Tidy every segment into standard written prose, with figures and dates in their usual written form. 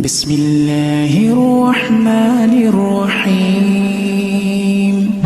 Bismillahirrahmanirrahim.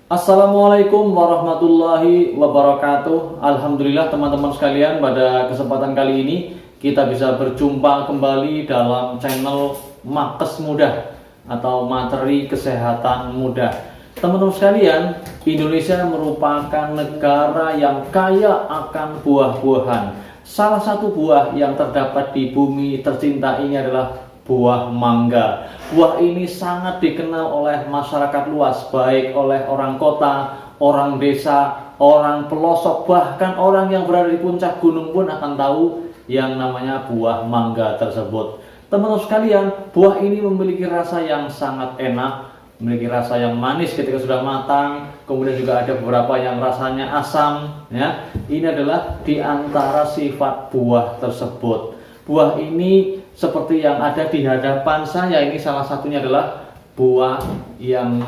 Assalamualaikum warahmatullahi wabarakatuh. Alhamdulillah teman-teman sekalian, pada kesempatan kali ini kita bisa berjumpa kembali dalam channel Makes Mudah atau Materi Kesehatan Mudah. Teman-teman sekalian, Indonesia merupakan negara yang kaya akan buah-buahan. Salah satu buah yang terdapat di bumi tercinta ini adalah buah mangga. Buah ini sangat dikenal oleh masyarakat luas, baik oleh orang kota, orang desa, orang pelosok, bahkan orang yang berada di puncak gunung pun akan tahu yang namanya buah mangga tersebut. Teman-teman sekalian, buah ini memiliki rasa yang sangat enak, memiliki rasa yang manis ketika sudah matang, kemudian juga ada beberapa yang rasanya asam, ya. Ini adalah di antara sifat buah tersebut. Buah ini seperti yang ada di hadapan saya ini, salah satunya adalah buah yang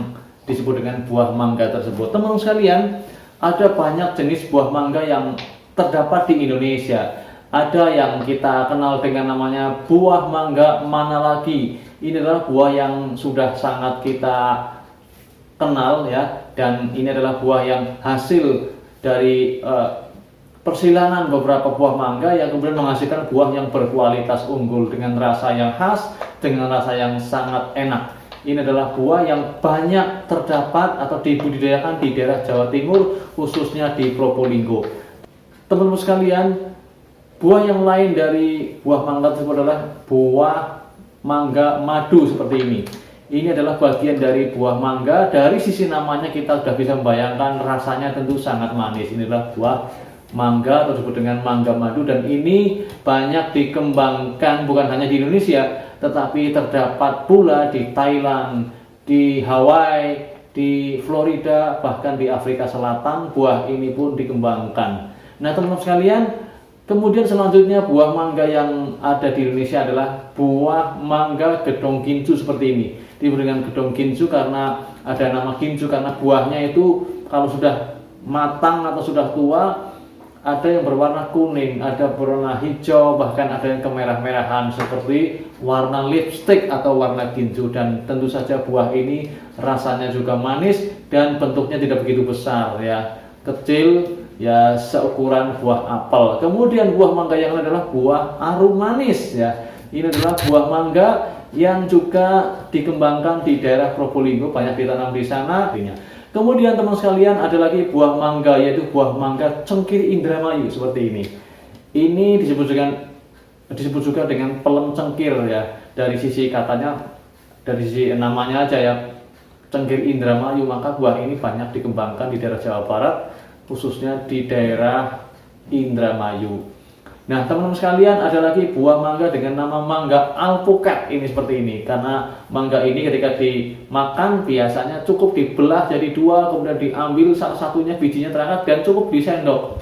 disebut dengan buah mangga tersebut. Teman-teman sekalian, ada banyak jenis buah mangga yang terdapat di Indonesia. Ada yang kita kenal dengan namanya buah mangga mana lagi. Ini adalah buah yang sudah sangat kita kenal, ya, dan ini adalah buah yang hasil dari persilangan beberapa buah mangga yang kemudian menghasilkan buah yang berkualitas unggul dengan rasa yang khas, dengan rasa yang sangat enak. Ini adalah buah yang banyak terdapat atau dibudidayakan di daerah Jawa Timur, khususnya di Probolinggo. Teman-teman sekalian, buah yang lain dari buah mangga tersebut adalah buah mangga madu seperti ini. Ini adalah bagian dari buah mangga. Dari sisi namanya kita sudah bisa membayangkan rasanya tentu sangat manis. Ini adalah buah mangga atau disebut dengan mangga madu, dan ini banyak dikembangkan bukan hanya di Indonesia, tetapi terdapat pula di Thailand, di Hawaii, di Florida, bahkan di Afrika Selatan buah ini pun dikembangkan. Nah, teman-teman sekalian, kemudian selanjutnya buah mangga yang ada di Indonesia adalah buah mangga gedong gincu seperti ini. Disebut dengan gedong gincu karena ada nama gincu karena buahnya itu kalau sudah matang atau sudah tua ada yang berwarna kuning, ada berwarna hijau, bahkan ada yang kemerah-merahan seperti warna lipstick atau warna gincu. Dan tentu saja buah ini rasanya juga manis dan bentuknya tidak begitu besar, ya, kecil, ya, seukuran buah apel. Kemudian buah mangga yang lain adalah buah arum manis, ya. Ini adalah buah mangga yang juga dikembangkan di daerah Probolinggo, banyak ditanam di sana. Kemudian teman sekalian, ada lagi buah mangga, yaitu buah mangga cengkir Indramayu seperti ini. Ini disebut juga dengan pelem cengkir, ya. Dari sisi katanya, dari sisi namanya aja, ya, cengkir Indramayu, maka buah ini banyak dikembangkan di daerah Jawa Barat, khususnya di daerah Indramayu. Nah, teman-teman sekalian, ada lagi buah mangga dengan nama mangga alpukat ini seperti ini. Karena mangga ini ketika dimakan biasanya cukup dibelah jadi dua, kemudian diambil salah satunya bijinya terangkat dan cukup disendok,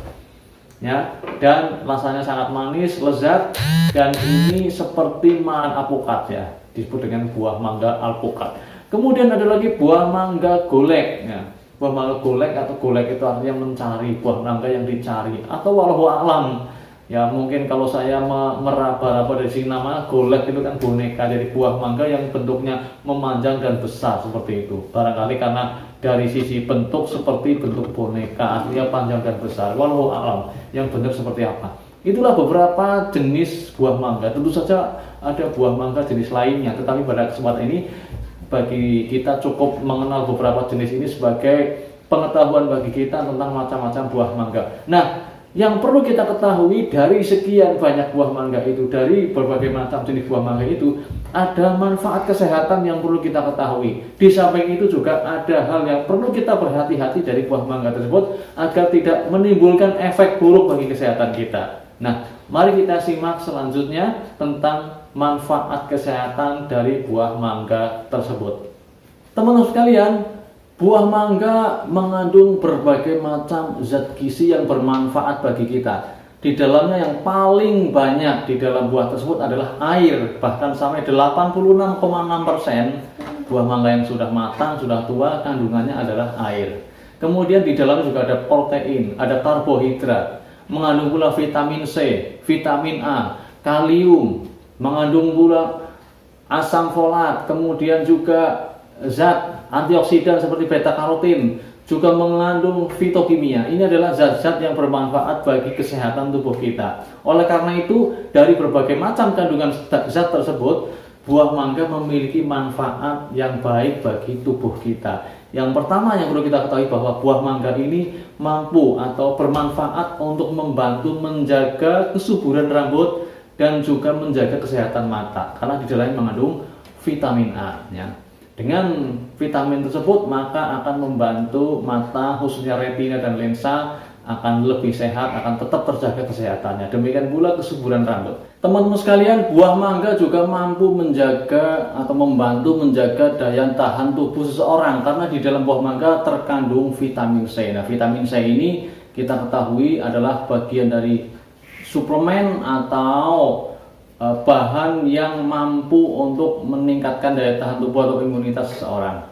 ya. Dan rasanya sangat manis, lezat, dan ini seperti mahan alpukat, ya. Disebut dengan buah mangga alpukat. Kemudian ada lagi buah mangga golek, ya. Buah mangga golek atau golek itu artinya mencari, buah mangga yang dicari, atau wallahu a'lam, ya, mungkin kalau saya meraba-raba dari sini nama golek itu kan boneka, jadi buah mangga yang bentuknya memanjang dan besar seperti itu. Barangkali karena dari sisi bentuk seperti bentuk boneka, artinya panjang dan besar. Wallahu a'lam yang benar seperti apa. Itulah beberapa jenis buah mangga. Tentu saja ada buah mangga jenis lainnya, tetapi pada kesempatan ini bagi kita cukup mengenal beberapa jenis ini sebagai pengetahuan bagi kita tentang macam-macam buah mangga. Nah, yang perlu kita ketahui dari sekian banyak buah mangga itu, dari berbagai macam jenis buah mangga itu, ada manfaat kesehatan yang perlu kita ketahui. Di samping itu juga ada hal yang perlu kita berhati-hati dari buah mangga tersebut agar tidak menimbulkan efek buruk bagi kesehatan kita. Nah, mari kita simak selanjutnya tentang manfaat kesehatan dari buah mangga tersebut. Teman-teman sekalian, buah mangga mengandung berbagai macam zat gizi yang bermanfaat bagi kita. Di dalamnya yang paling banyak di dalam buah tersebut adalah air. Bahkan sampai 86,6% buah mangga yang sudah matang, sudah tua, kandungannya adalah air. Kemudian di dalamnya juga ada protein, ada karbohidrat. mengandung pula vitamin C, vitamin A, kalium, mengandung pula asam folat, kemudian juga zat antioksidan seperti beta karotin, juga mengandung fitokimia. Ini adalah zat-zat yang bermanfaat bagi kesehatan tubuh kita. Oleh karena itu, dari berbagai macam kandungan zat tersebut, buah mangga memiliki manfaat yang baik bagi tubuh kita. Yang pertama yang perlu kita ketahui bahwa buah mangga ini mampu atau bermanfaat untuk membantu menjaga kesuburan rambut dan juga menjaga kesehatan mata, karena di dalamnya mengandung vitamin A, ya. Dengan vitamin tersebut maka akan membantu mata, khususnya retina dan lensa, akan lebih sehat, akan tetap terjaga kesehatannya. Demikian pula kesuburan rambut. Teman-teman sekalian, buah mangga juga mampu menjaga atau membantu menjaga daya tahan tubuh seseorang, karena di dalam buah mangga terkandung vitamin C. Nah, vitamin C ini kita ketahui adalah bagian dari suplemen atau bahan yang mampu untuk meningkatkan daya tahan tubuh atau imunitas seseorang.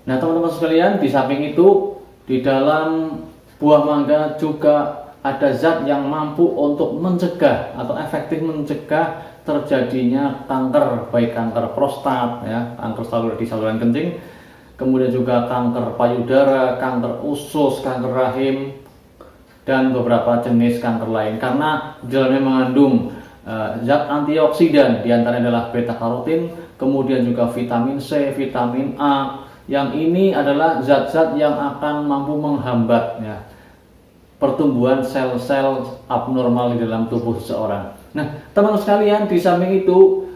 Nah, teman-teman sekalian, di samping itu di dalam buah mangga juga ada zat yang mampu untuk mencegah atau efektif mencegah terjadinya kanker, baik kanker prostat, ya, kanker di saluran kencing, kemudian juga kanker payudara, kanker usus, kanker rahim, dan beberapa jenis kanker lain, karena di dalamnya mengandung zat antioksidan, diantaranya adalah beta karotin, kemudian juga vitamin C, vitamin A, yang ini adalah zat-zat yang akan mampu menghambat, ya, pertumbuhan sel-sel abnormal di dalam tubuh seseorang. Nah, teman-teman sekalian, di samping itu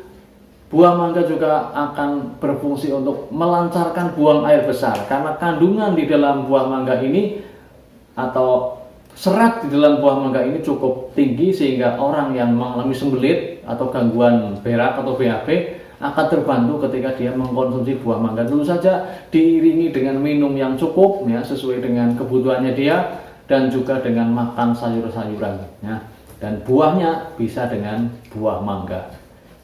buah mangga juga akan berfungsi untuk melancarkan buang air besar, karena kandungan di dalam buah mangga ini atau serat di dalam buah mangga ini cukup tinggi, sehingga orang yang mengalami sembelit atau gangguan berak atau BAB akan terbantu ketika dia mengkonsumsi buah mangga. Tentu saja diiringi dengan minum yang cukup, ya, sesuai dengan kebutuhannya dia, dan juga dengan makan sayur-sayuran, ya. Dan buahnya bisa dengan buah mangga.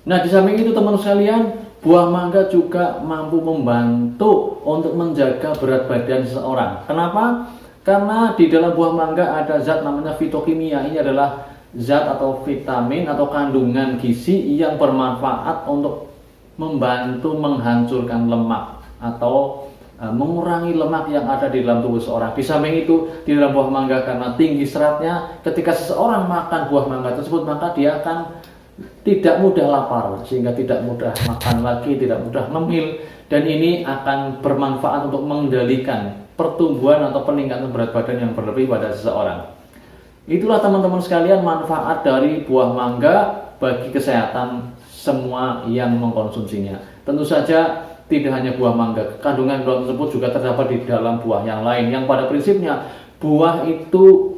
Nah, di samping itu teman sekalian, buah mangga juga mampu membantu untuk menjaga berat badan seseorang. Kenapa? Karena di dalam buah mangga ada zat namanya fitokimia. Ini adalah zat atau vitamin atau kandungan gizi yang bermanfaat untuk membantu menghancurkan lemak atau mengurangi lemak yang ada di dalam tubuh seseorang. Di samping itu, di dalam buah mangga karena tinggi seratnya, ketika seseorang makan buah mangga tersebut, maka dia akan tidak mudah lapar, sehingga tidak mudah makan lagi, tidak mudah ngemil, dan ini akan bermanfaat untuk mengendalikan pertumbuhan atau peningkatan berat badan yang berlebih pada seseorang. Itulah teman-teman sekalian manfaat dari buah mangga bagi kesehatan semua yang mengkonsumsinya. Tentu saja tidak hanya buah mangga, kandungan buah tersebut juga terdapat di dalam buah yang lain, yang pada prinsipnya buah itu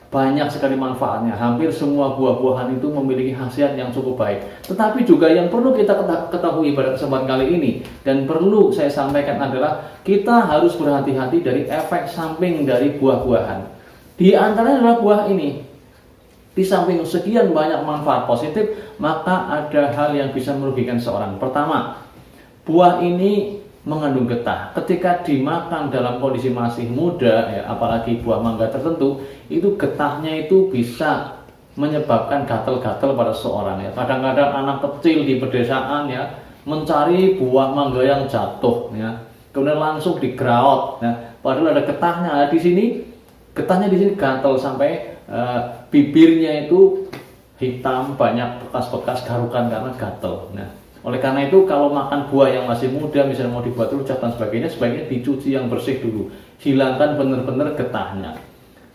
banyak sekali manfaatnya. Hampir semua buah-buahan itu memiliki khasiat yang cukup baik. Tetapi juga yang perlu kita ketahui pada kesempatan kali ini, dan perlu saya sampaikan adalah kita harus berhati-hati dari efek samping dari buah-buahan. Di antaranya adalah buah ini. Di samping sekian banyak manfaat positif, maka ada hal yang bisa merugikan seorang. Pertama, buah ini mengandung getah. Ketika dimakan dalam kondisi masih muda, ya, apalagi buah mangga tertentu, itu getahnya itu bisa menyebabkan gatal-gatal pada seseorang, ya. Kadang-kadang anak kecil di pedesaan, ya, mencari buah mangga yang jatuh, ya, kemudian langsung digraot, ya. Padahal ada getahnya, ya. Di sini getahnya di sini gatal sampai bibirnya itu hitam, banyak bekas-bekas garukan karena gatal. Nah, oleh karena itu, kalau makan buah yang masih muda, misalnya mau dibuat rujak dan sebagainya, sebaiknya dicuci yang bersih dulu, hilangkan benar-benar getahnya.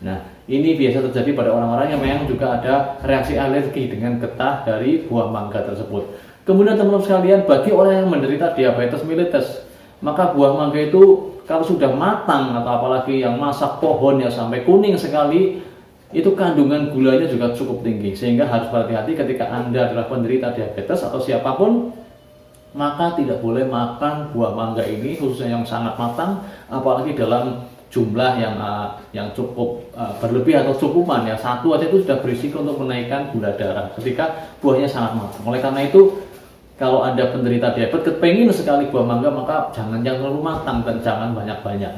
Nah, ini biasa terjadi pada orang-orang yang memang juga ada reaksi alergi dengan getah dari buah mangga tersebut. Kemudian teman-teman sekalian, bagi orang yang menderita diabetes mellitus, maka buah mangga itu kalau sudah matang atau apalagi yang masak pohon ya sampai kuning sekali, itu kandungan gulanya juga cukup tinggi, sehingga harus berhati-hati ketika Anda adalah penderita diabetes atau siapapun, maka tidak boleh makan buah mangga ini, khususnya yang sangat matang, apalagi dalam jumlah yang cukup berlebih atau cukupan, ya. Satu aja itu sudah berisiko untuk menaikkan gula darah ketika buahnya sangat matang. Oleh karena itu, kalau Anda penderita diabetes, kepengin sekali buah mangga, maka jangan yang terlalu matang dan jangan banyak-banyak.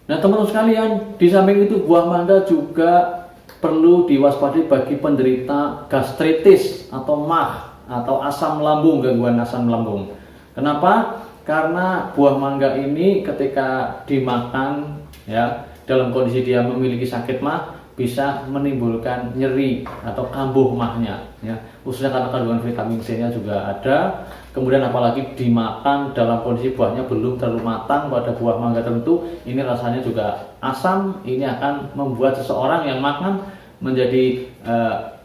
Nah, teman-teman sekalian, di samping itu buah mangga juga perlu diwaspadai bagi penderita gastritis atau MAG atau asam lambung, gangguan asam lambung. Kenapa? Karena buah mangga ini ketika dimakan ya, dalam kondisi dia memiliki sakit MAG, bisa menimbulkan nyeri atau kambuh mahnya ya, khususnya karena kandungan vitamin C-nya juga ada. Kemudian apalagi dimakan dalam kondisi buahnya belum terlalu matang pada buah mangga tertentu, ini rasanya juga asam. Ini akan membuat seseorang yang makan menjadi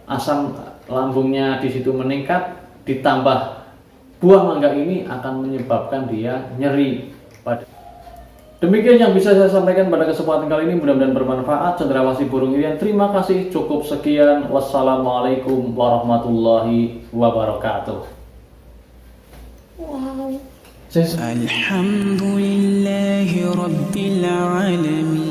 asam lambungnya di situ meningkat, ditambah buah mangga ini akan menyebabkan dia nyeri. Demikian yang bisa saya sampaikan pada kesempatan kali ini, mudah-mudahan bermanfaat. Cendrawasih Burung Irian, terima kasih, cukup sekian. Wassalamualaikum warahmatullahi wabarakatuh. Alhamdulillahi Rabbil Alamin.